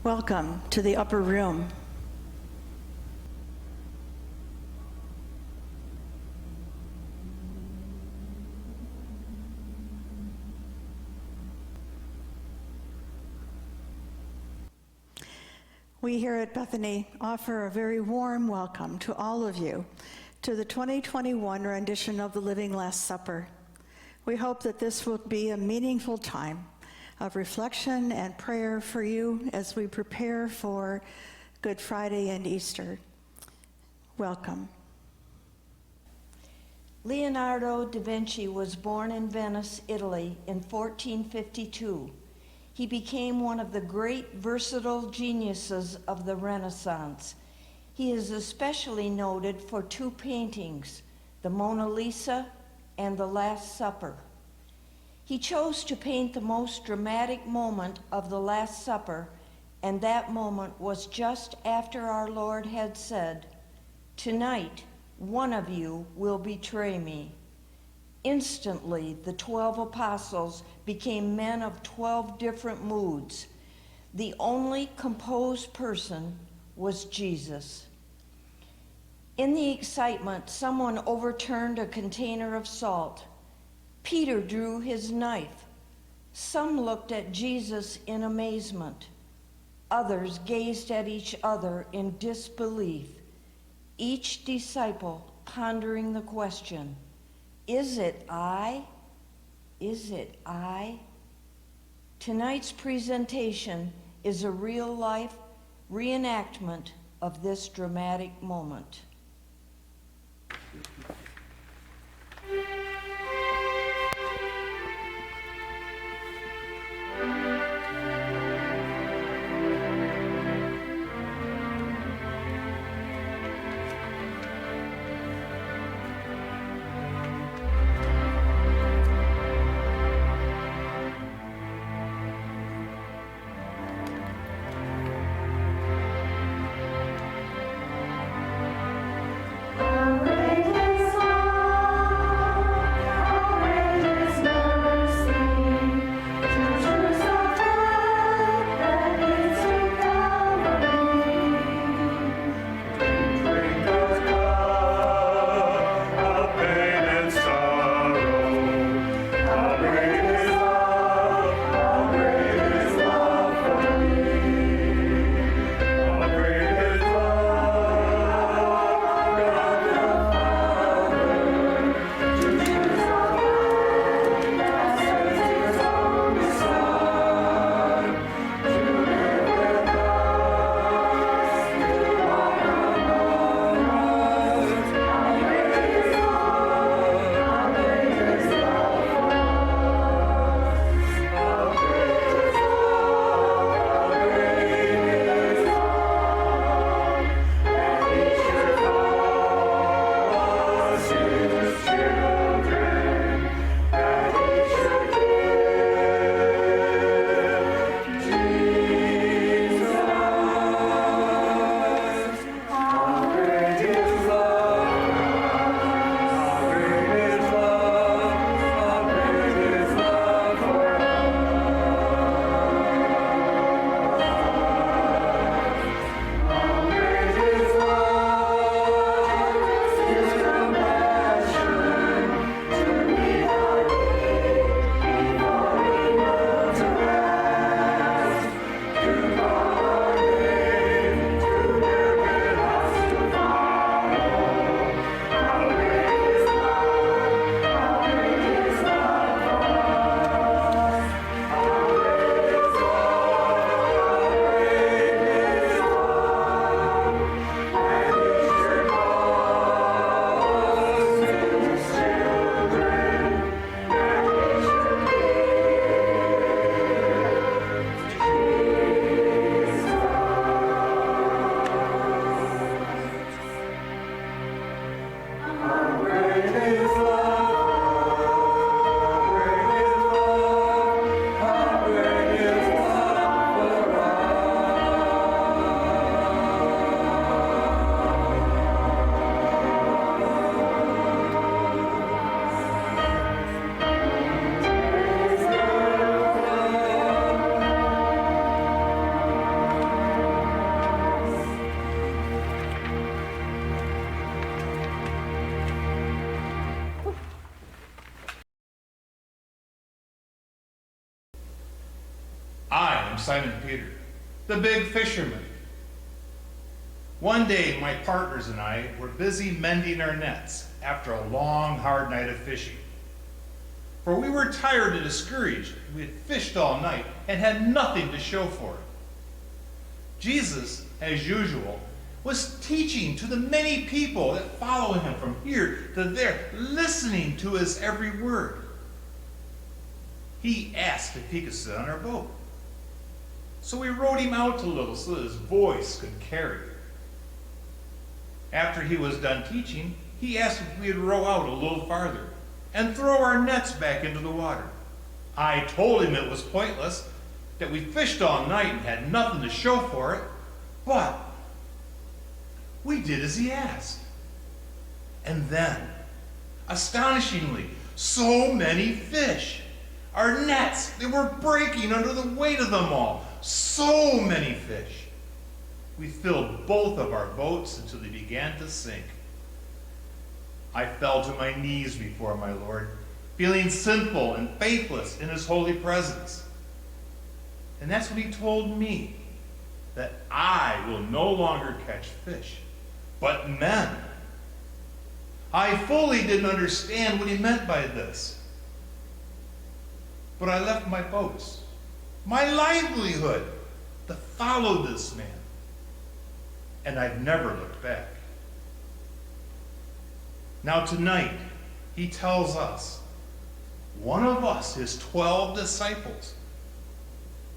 Welcome to the upper room. We here at Bethany offer a very warm welcome to all of you to the 2021 rendition of the Living Last Supper. We hope that this will be a meaningful time of reflection and prayer for you as we prepare for Good Friday and Easter. Welcome. Leonardo da Vinci was born in Venice, Italy in 1452. He became one of the great versatile geniuses of the Renaissance. He is especially noted for two paintings, the Mona Lisa and the Last Supper. He chose to paint the most dramatic moment of the Last Supper, and that moment was just after our Lord had said, "Tonight, one of you will betray me." Instantly, the 12 apostles became men of 12 different moods. The only composed person was Jesus. In the excitement, someone overturned a container of salt. Peter drew his knife. Some looked at Jesus in amazement. Others gazed at each other in disbelief, each disciple pondering the question, "Is it I? Is it I?" Tonight's presentation is a real-life reenactment of this dramatic moment. I'm Simon Peter, the big fisherman. One day, my partners and I were busy mending our nets after a long, hard night of fishing. For we were tired and discouraged. We had fished all night and had nothing to show for it. Jesus, as usual, was teaching to the many people that follow him from here to there, listening to his every word. He asked if he could sit on our boat. So we rowed him out a little so that his voice could carry. After he was done teaching, he asked if we would row out a little farther and throw our nets back into the water. I told him it was pointless, that we fished all night and had nothing to show for it, but we did as he asked. And then, astonishingly, so many fish. Our nets, they were breaking under the weight of them all. So many fish. We filled both of our boats until they began to sink. I fell to my knees before my Lord, feeling sinful and faithless in his holy presence. And that's when he told me that I will no longer catch fish, but men. I fully didn't understand what he meant by this. But I left my boats, my livelihood, to follow this man. And I've never looked back. Now tonight, he tells us, one of us, his 12 disciples,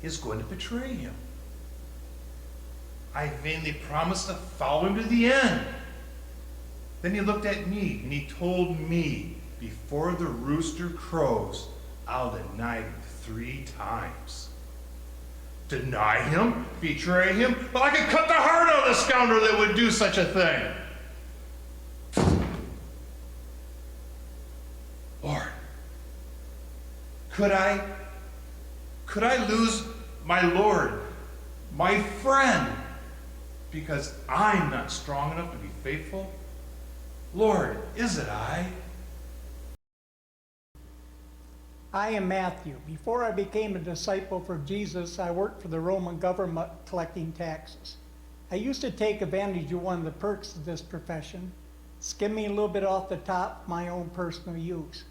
is going to betray him. I vainly promised to follow him to the end. Then he looked at me and he told me, before the rooster crows, I'll deny him 3 times. Deny him? Betray him? Well, I could cut the heart out of the scoundrel that would do such a thing. Lord, could I lose my Lord, my friend, because I'm not strong enough to be faithful? Lord, is it I? I am Matthew. Before I became a disciple for Jesus, I worked for the Roman government collecting taxes. I used to take advantage of one of the perks of this profession, skimming a little bit off the top for my own personal use.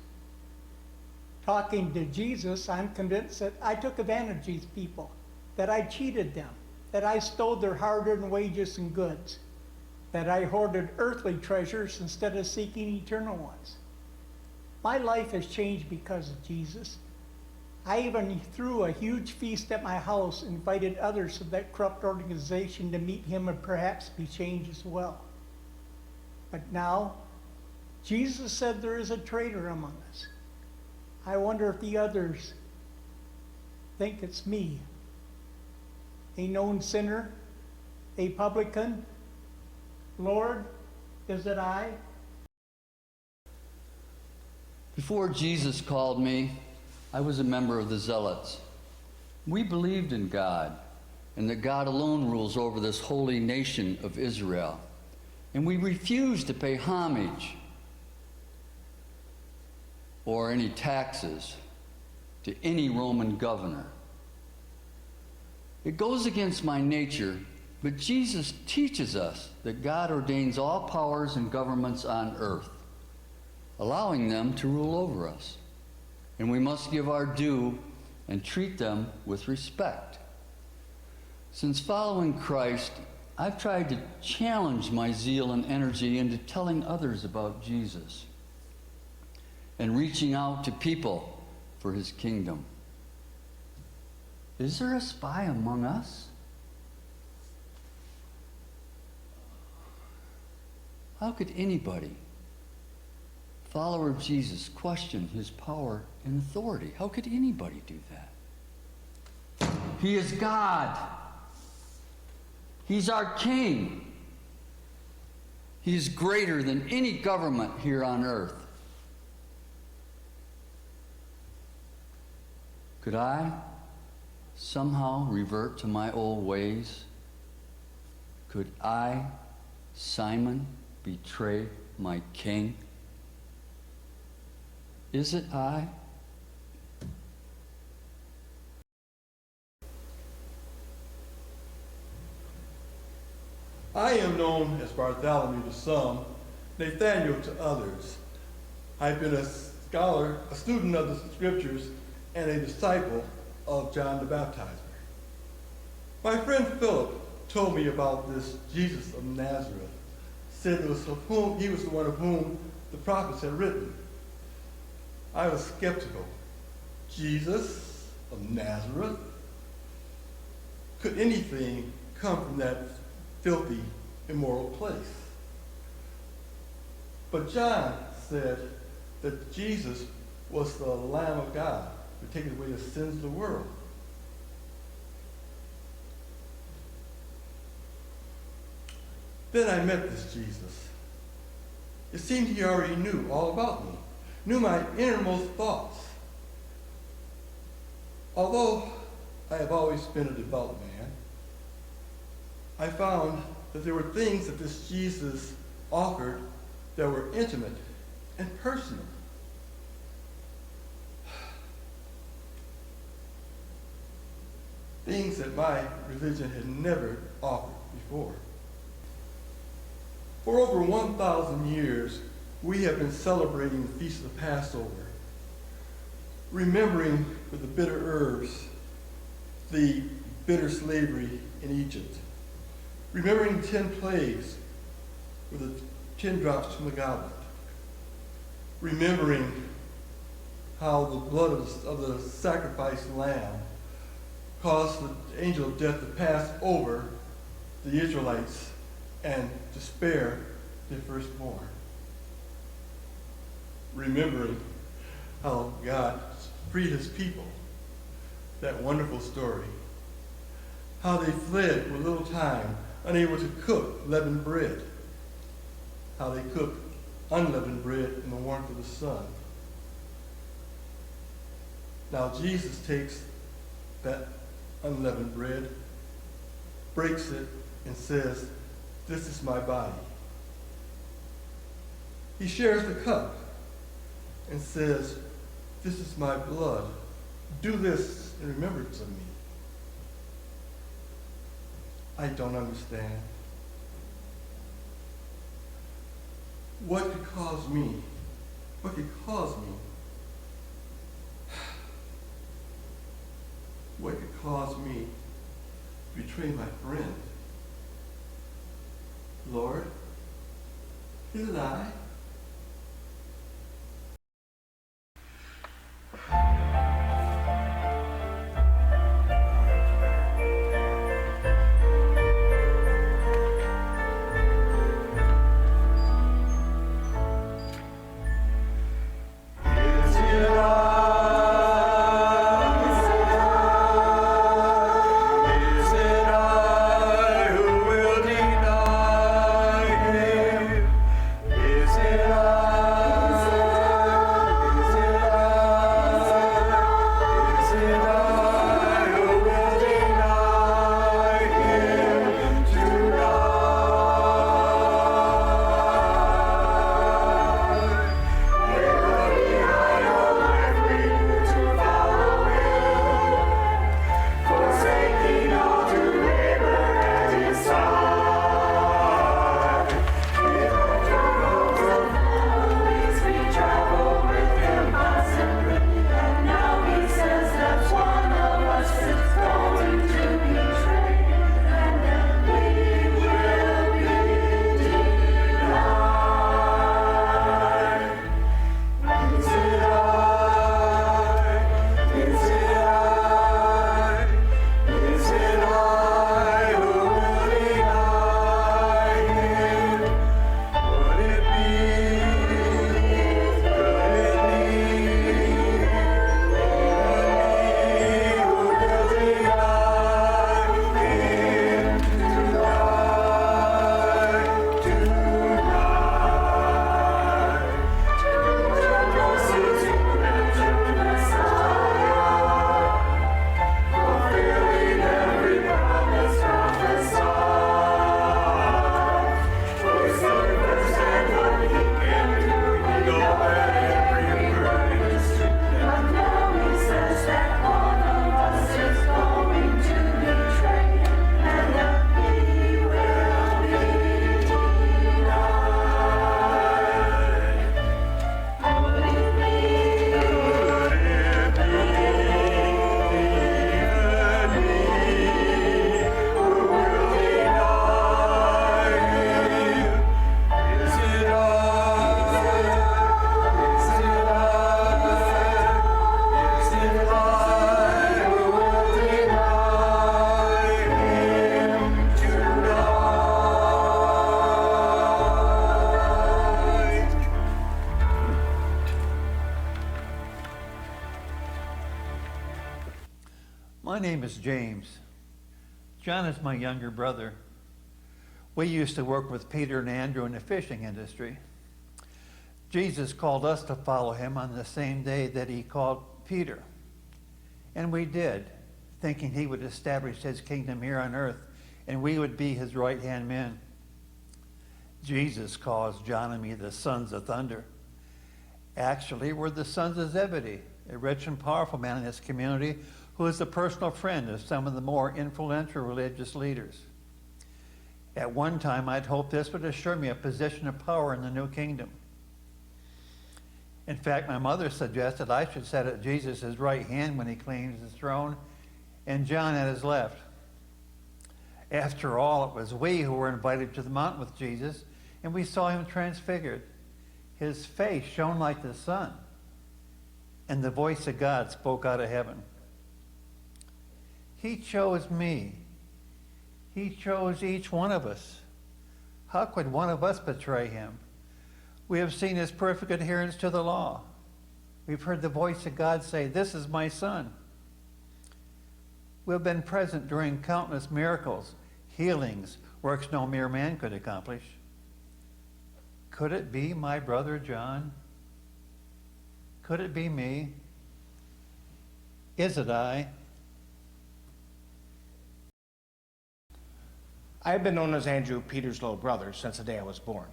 Talking to Jesus, I'm convinced that I took advantage of these people, that I cheated them, that I stole their hard-earned wages and goods, that I hoarded earthly treasures instead of seeking eternal ones. My life has changed because of Jesus. I even threw a huge feast at my house, invited others of that corrupt organization to meet him and perhaps be changed as well. But now, Jesus said there is a traitor among us. I wonder if the others think it's me, a known sinner, a publican. Lord, is it I? Before Jesus called me, I was a member of the Zealots. We believed in God, and that God alone rules over this holy nation of Israel. And we refused to pay homage or any taxes to any Roman governor. It goes against my nature, but Jesus teaches us that God ordains all powers and governments on earth, allowing them to rule over us. And we must give our due and treat them with respect. Since following Christ, I've tried to challenge my zeal and energy into telling others about Jesus and reaching out to people for his kingdom. Is there a spy among us? How could anybody, follower of Jesus, question his power and authority? How could anybody do that? He is God. He's our King. He is greater than any government here on earth. Could I somehow revert to my old ways? Could I, Simon, betray my King? Is it I? I am known as Bartholomew to some, Nathaniel to others. I've been a scholar, a student of the scriptures, and a disciple of John the Baptizer. My friend Philip told me about this Jesus of Nazareth, said he was the one of whom the prophets had written. I was skeptical. Jesus of Nazareth? Could anything come from that filthy, immoral place? But John said that Jesus was the Lamb of God who takes away the sins of the world. Then I met this Jesus. It seemed he already knew all about me, knew my innermost thoughts. Although I have always been a devout man, I found that there were things that this Jesus offered that were intimate and personal. Things that my religion had never offered before. For over 1,000 years, we have been celebrating the Feast of the Passover, remembering with the bitter herbs the bitter slavery in Egypt, remembering the 10 plagues with the 10 drops from the goblet, remembering how the blood of the sacrificed lamb caused the angel of death to pass over the Israelites and to spare their firstborn. Remembering how God freed his people, that wonderful story. How they fled with little time, unable to cook leavened bread. How they cooked unleavened bread in the warmth of the sun. Now Jesus takes that unleavened bread, breaks it, and says, "This is my body." He shares the cup and says, "This is my blood. Do this in remembrance of me." I don't understand. What could cause me? What could cause me? What could cause me to betray my friend? Lord, is it I? Is it My name is James. John is my younger brother. We used to work with Peter and Andrew in the fishing industry. Jesus called us to follow him on the same day that he called Peter. And we did, thinking he would establish his kingdom here on earth and we would be his right-hand men. Jesus calls John and me the sons of thunder. Actually, we're the sons of Zebedee, a rich and powerful man in this community who is a personal friend of some of the more influential religious leaders. At one time, I'd hoped this would assure me a position of power in the new kingdom. In fact, my mother suggested I should sit at Jesus' right hand when he claims his throne, and John at his left. After all, it was we who were invited to the mountain with Jesus, and we saw him transfigured. His face shone like the sun, and the voice of God spoke out of heaven. He chose me. He chose each one of us. How could one of us betray him? We have seen his perfect adherence to the law. We've heard the voice of God say, "This is my son." We've been present during countless miracles, healings, works no mere man could accomplish. Could it be my brother John? Could it be me? Is it I? I have been known as Andrew, Peter's little brother, since the day I was born.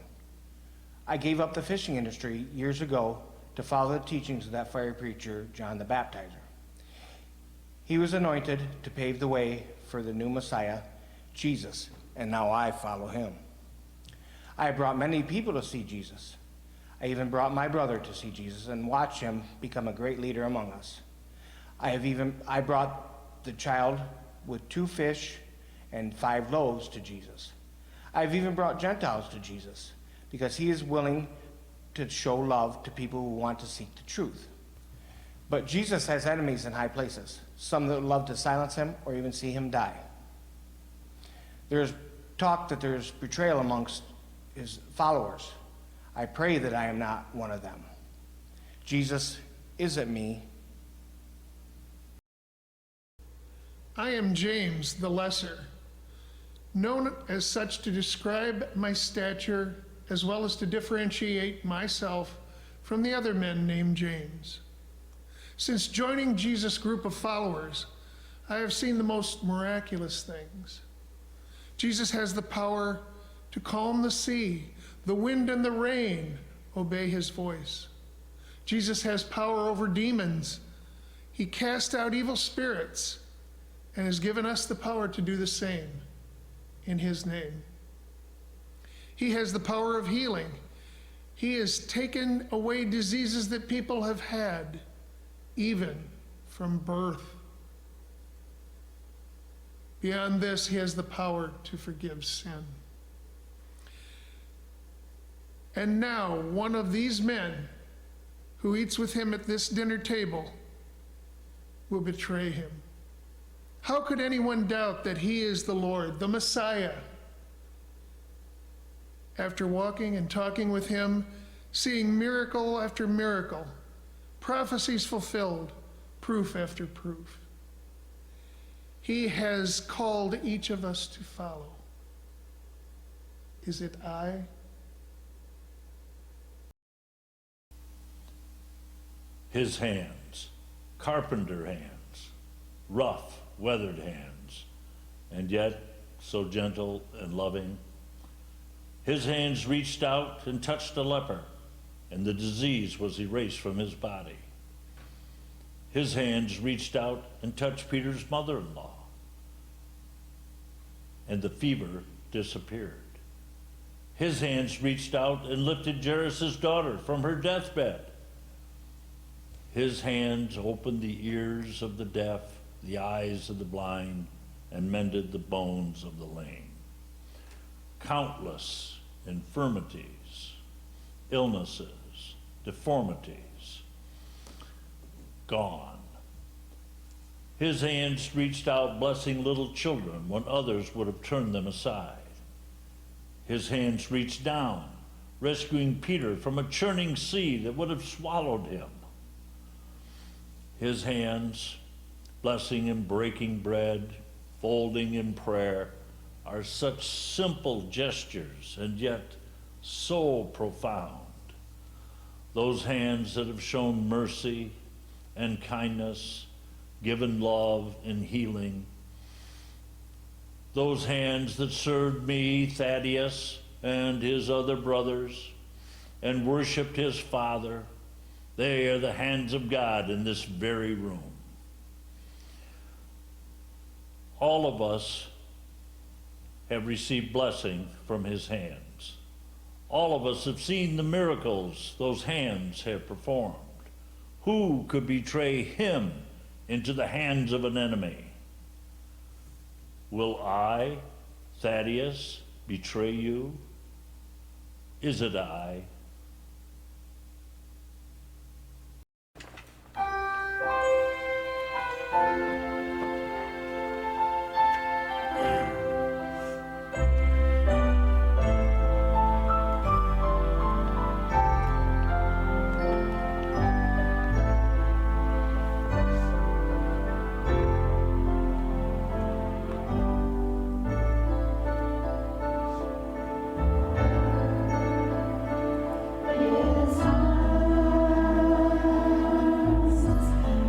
I gave up the fishing industry years ago to follow the teachings of that fiery preacher, John the Baptizer. He was anointed to pave the way for the new Messiah, Jesus, and now I follow him. I have brought many people to see Jesus. I even brought my brother to see Jesus and watched him become a great leader among us. I brought the child with 2 fish and 5 loaves to Jesus. I've even brought Gentiles to Jesus because he is willing to show love to people who want to seek the truth. But Jesus has enemies in high places, some that would love to silence him or even see him die. There's talk that there's betrayal amongst his followers. I pray that I am not one of them. Jesus, is it me? I am James the Lesser, known as such to describe my stature as well as to differentiate myself from the other men named James. Since joining Jesus' group of followers, I have seen the most miraculous things. Jesus has the power to calm the sea, the wind and the rain obey his voice. Jesus has power over demons. He cast out evil spirits and has given us the power to do the same in his name. He has the power of healing. He has taken away diseases that people have had, even from birth. Beyond this, he has the power to forgive sin. And now, one of these men who eats with him at this dinner table will betray him. How could anyone doubt that he is the Lord, the Messiah? After walking and talking with him, seeing miracle after miracle, prophecies fulfilled, proof after proof, he has called each of us to follow. Is it I? His hands, carpenter hands, rough, weathered hands, and yet so gentle and loving. His hands reached out and touched a leper, and the disease was erased from his body. His hands reached out and touched Peter's mother-in-law, and the fever disappeared. His hands reached out and lifted Jairus' daughter from her deathbed. His hands opened the ears of the deaf, the eyes of the blind, and mended the bones of the lame. Countless infirmities, illnesses, deformities, gone. His hands reached out, blessing little children when others would have turned them aside. His hands reached down, rescuing Peter from a churning sea that would have swallowed him. His hands blessing and breaking bread, folding in prayer, are such simple gestures and yet so profound. Those hands that have shown mercy and kindness, given love and healing. Those hands that served me, Thaddeus, and his other brothers, and worshiped his Father, they are the hands of God in this very room. All of us have received blessing from his hands. All of us have seen the miracles those hands have performed. Who could betray him into the hands of an enemy? Will I, Thaddeus, betray you? Is it I?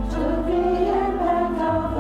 Took me in back of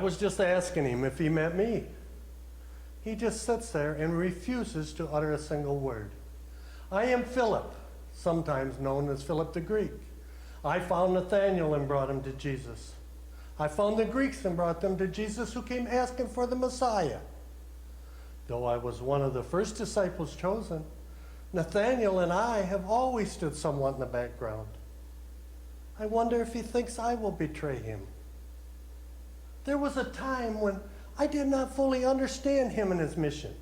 was just asking him if he met me. He just sits there and refuses to utter a single word. I am Philip, sometimes known as Philip the Greek. I found Nathanael and brought him to Jesus. I found the Greeks and brought them to Jesus, who came asking for the Messiah. Though I was one of the first disciples chosen, Nathanael and I have always stood somewhat in the background. I wonder if he thinks I will betray him. There was a time when I did not fully understand him and his mission.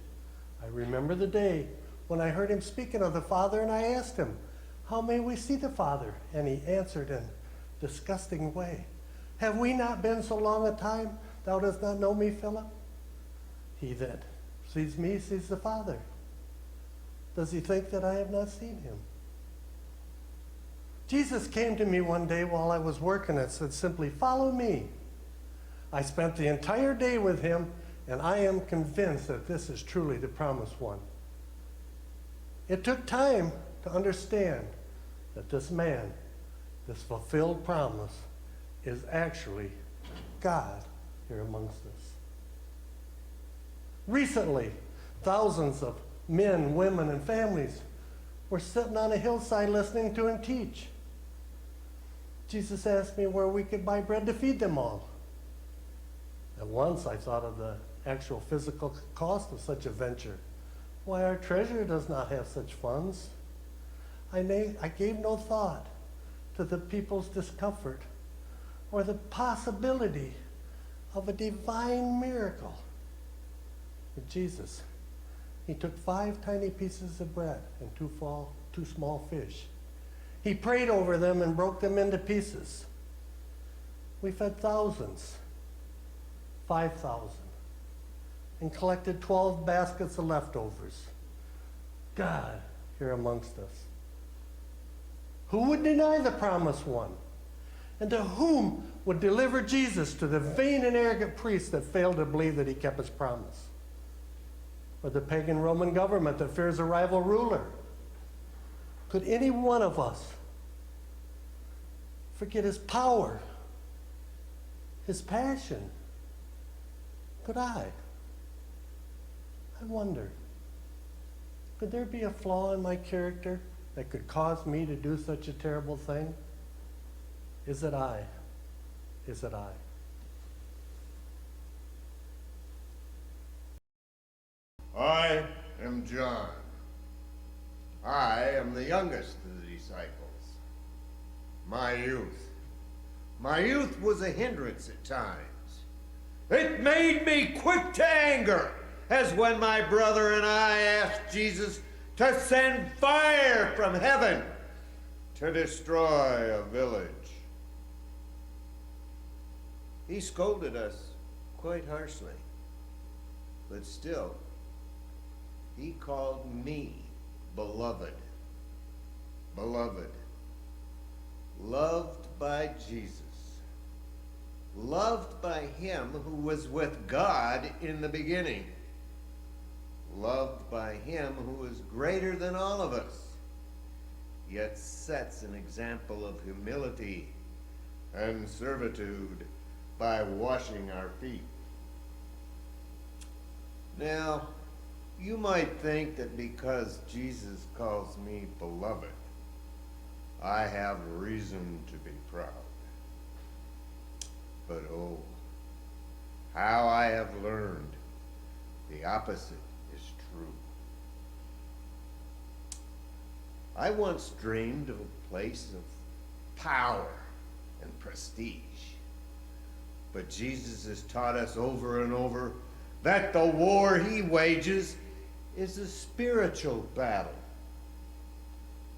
I remember the day when I heard him speaking of the Father, and I asked him, "How may we see the Father?" And he answered in a disgusting way, "Have we not been so long a time, thou dost not know me, Philip? He that sees me sees the Father. Does he think that I have not seen him?" Jesus came to me one day while I was working and said simply, "Follow me." I spent the entire day with him, and I am convinced that this is truly the promised one. It took time to understand that this man, this fulfilled promise, is actually God here amongst us. Recently, thousands of men, women, and families were sitting on a hillside listening to him teach. Jesus asked me where we could buy bread to feed them all. At once I thought of the actual physical cost of such a venture. Why, our treasury does not have such funds. I gave no thought to the people's discomfort or the possibility of a divine miracle. But Jesus, he took 5 tiny pieces of bread and 2 small fish. He prayed over them and broke them into pieces. We fed thousands, 5,000, and collected 12 baskets of leftovers. God here amongst us. Who would deny the promised one? And to whom would deliver Jesus? To the vain and arrogant priests that failed to believe that he kept his promise? Or the pagan Roman government that fears a rival ruler? Could any one of us forget his power, his passion? Could I? I wonder, could there be a flaw in my character that could cause me to do such a terrible thing? Is it I? Is it I? I am John. I am the youngest of the disciples. My youth was a hindrance at times. It made me quick to anger, as when my brother and I asked Jesus to send fire from heaven to destroy a village. He scolded us quite harshly, but still, he called me beloved. Beloved. Loved by Jesus. Loved by him who was with God in the beginning. Loved by him who is greater than all of us, yet sets an example of humility and servitude by washing our feet. Now, you might think that because Jesus calls me beloved, I have reason to be proud. But oh, how I have learned the opposite is true. I once dreamed of a place of power and prestige. But Jesus has taught us over and over that the war he wages is a spiritual battle.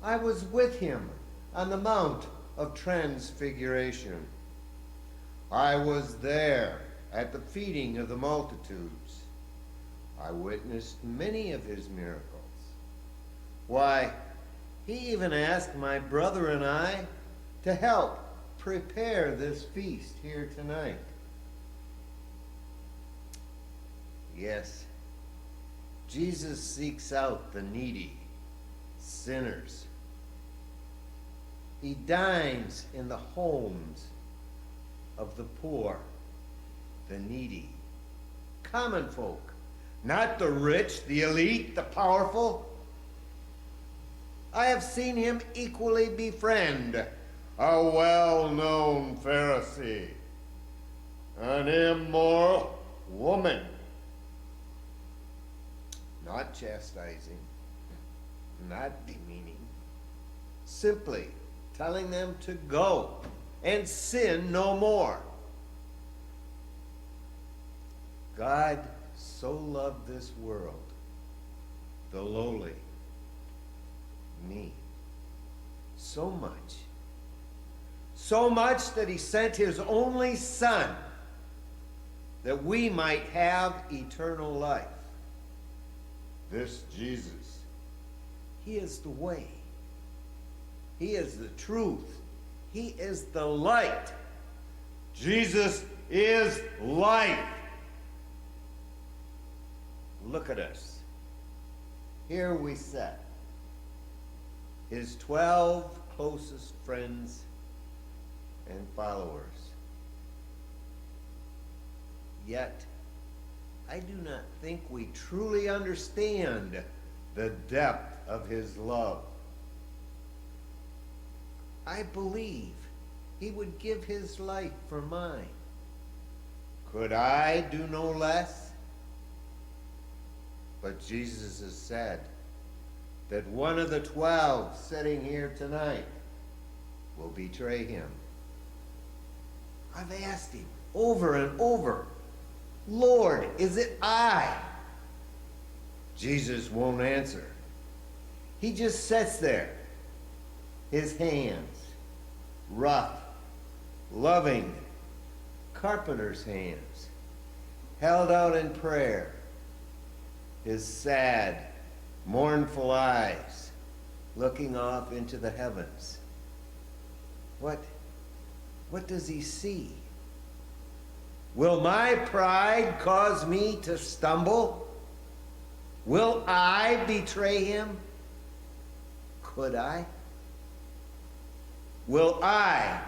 I was with him on the Mount of Transfiguration. I was there at the feeding of the multitudes. I witnessed many of his miracles. Why, he even asked my brother and I to help prepare this feast here tonight. Yes, Jesus seeks out the needy, sinners. He dines in the homes of the poor. the needy, common folk, not the rich, the elite, the powerful. I have seen him equally befriend a well-known Pharisee, an immoral woman, not chastising, not demeaning, simply telling them to go and sin no more. God so loved this world, the lowly, me, so much that he sent his only Son that we might have eternal life. This Jesus, he is the way. He is the truth. He is the light. Jesus is life. Look at us. Here we sit, his 12 closest friends and followers. Yet, I do not think we truly understand the depth of his love. I believe he would give his life for mine. Could I do no less? But Jesus has said that one of the 12 sitting here tonight will betray him. I've asked him over and over, Lord, is it I? Jesus won't answer. He just sits there, his hands rough, loving, carpenter's hands, held out in prayer, his sad, mournful eyes looking off into the heavens. What does he see? Will my pride cause me to stumble? Will I betray him? Could I? Will I,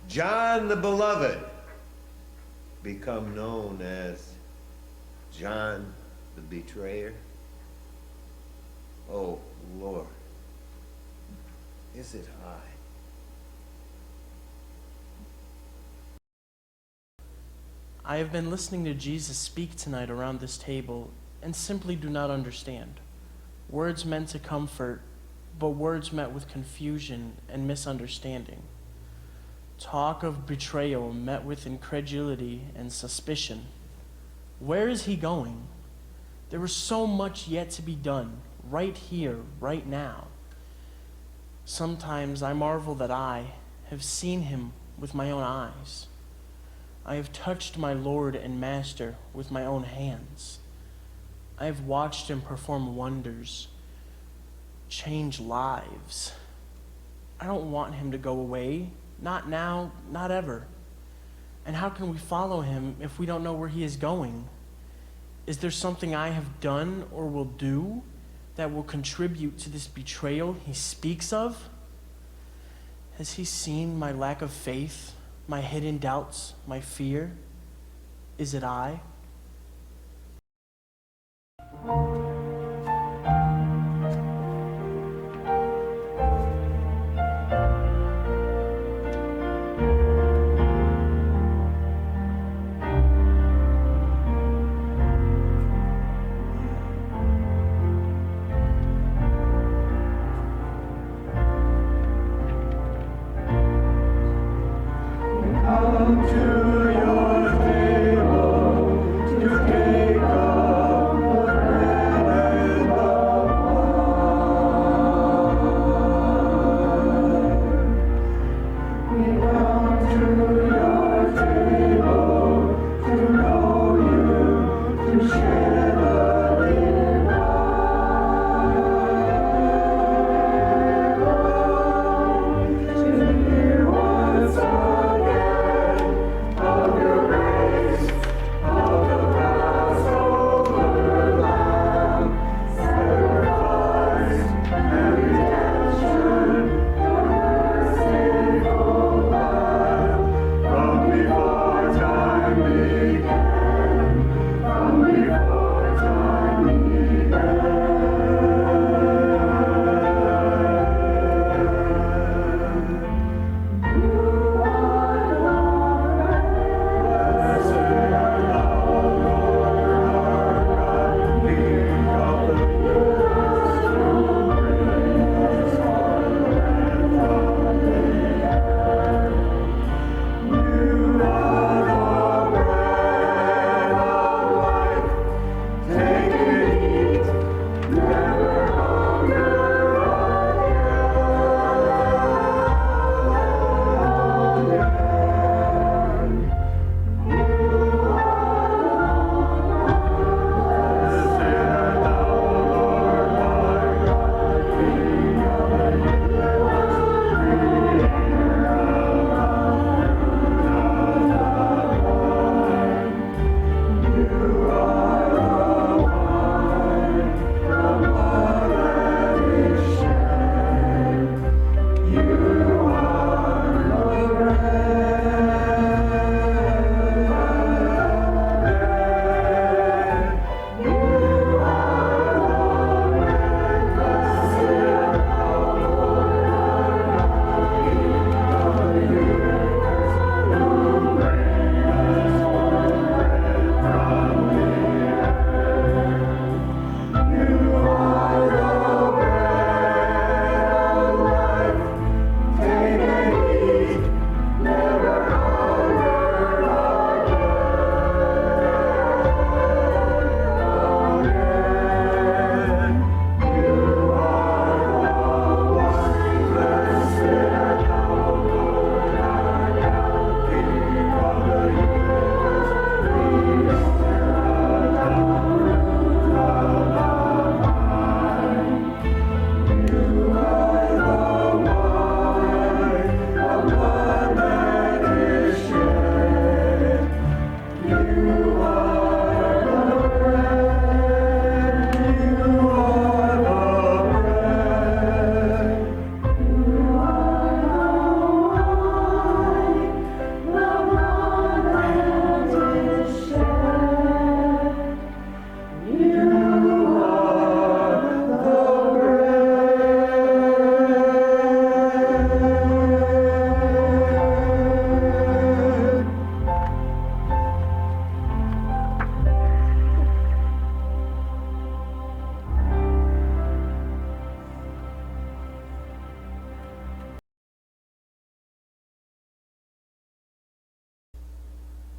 John the Beloved, become known as John the Betrayer? Oh, Lord, is it I? I have been listening to Jesus speak tonight around this table and simply do not understand. Words meant to comfort, but words met with confusion and misunderstanding. Talk of betrayal met with incredulity and suspicion. Where is he going? There was so much yet to be done, right here, right now. Sometimes I marvel that I have seen him with my own eyes. I have touched my Lord and Master with my own hands. I have watched him perform wonders, change lives. I don't want him to go away, not now, not ever. And how can we follow him if we don't know where he is going? Is there something I have done or will do that will contribute to this betrayal he speaks of? Has he seen my lack of faith, my hidden doubts, my fear? Is it I? Come to your table.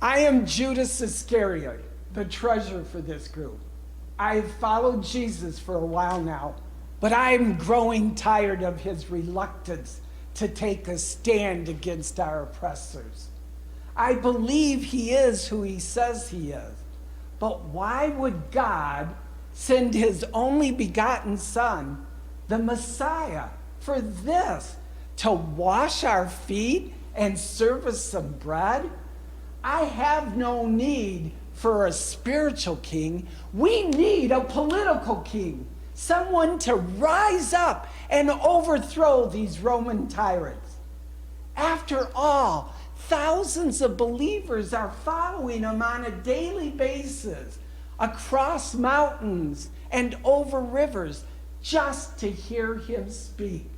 I am Judas Iscariot, the treasurer for this group. I've followed Jesus for a while now, but I'm growing tired of his reluctance to take a stand against our oppressors. I believe he is who he says he is, but why would God send his only begotten Son, the Messiah, for this? To wash our feet and serve us some bread? I have no need for a spiritual king. We need a political king, someone to rise up and overthrow these Roman tyrants. After all, thousands of believers are following him on a daily basis, across mountains and over rivers, just to hear him speak.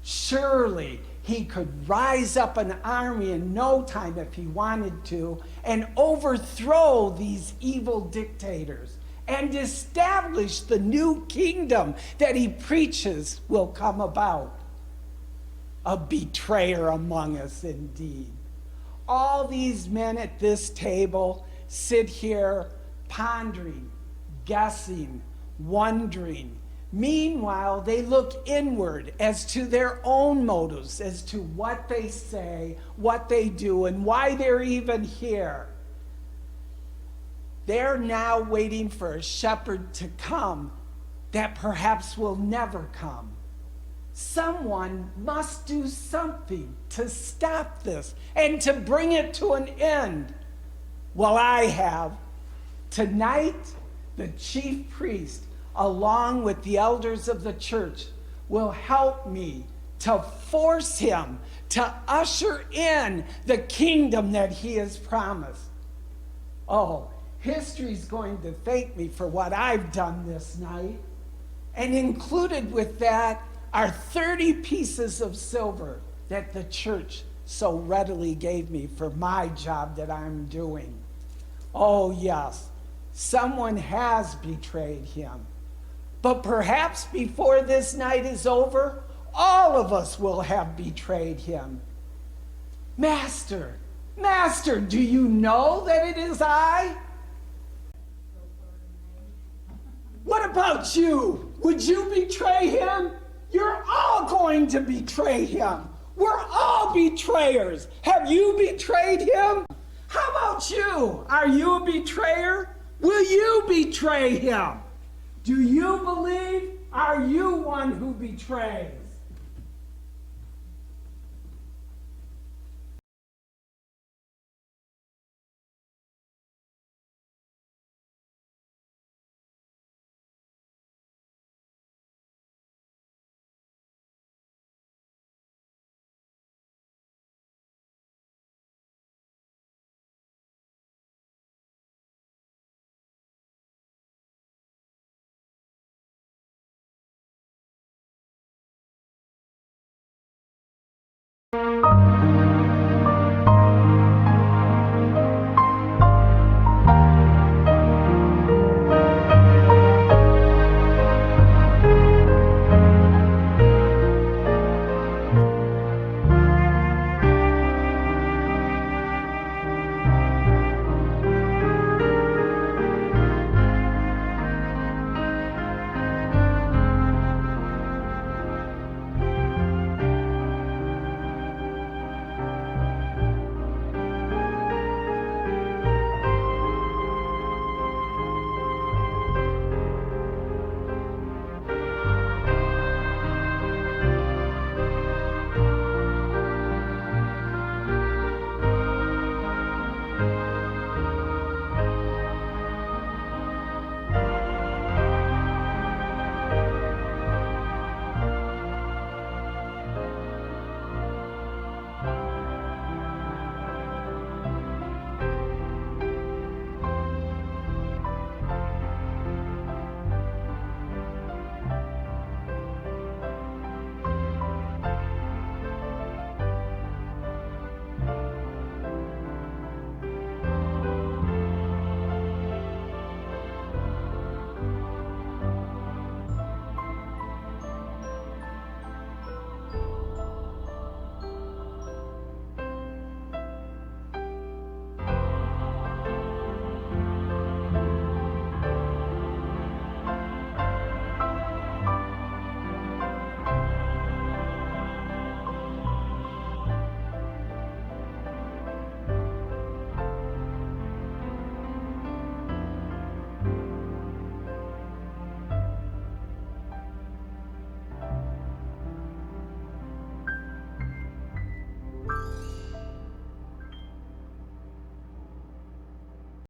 Surely he could rise up an army in no time if he wanted to and overthrow these evil dictators and establish the new kingdom that he preaches will come about. A betrayer among us indeed. All these men at this table sit here pondering, guessing, wondering. Meanwhile, they look inward as to their own motives, as to what they say, what they do, and why they're even here. They're now waiting for a shepherd to come that perhaps will never come. Someone must do something to stop this and to bring it to an end. Well, I have. Tonight, the chief priest, along with the elders of the church, will help me to force him to usher in the kingdom that he has promised. Oh, history's going to thank me for what I've done this night. And included with that are 30 pieces of silver that the church so readily gave me for my job that I'm doing. Oh, yes, someone has betrayed him. But perhaps before this night is over, all of us will have betrayed him. Master, Master, do you know that it is I? What about you? Would you betray him? You're all going to betray him. We're all betrayers. Have you betrayed him? How about you? Are you a betrayer? Will you betray him? Do you believe? Are you one who betrays?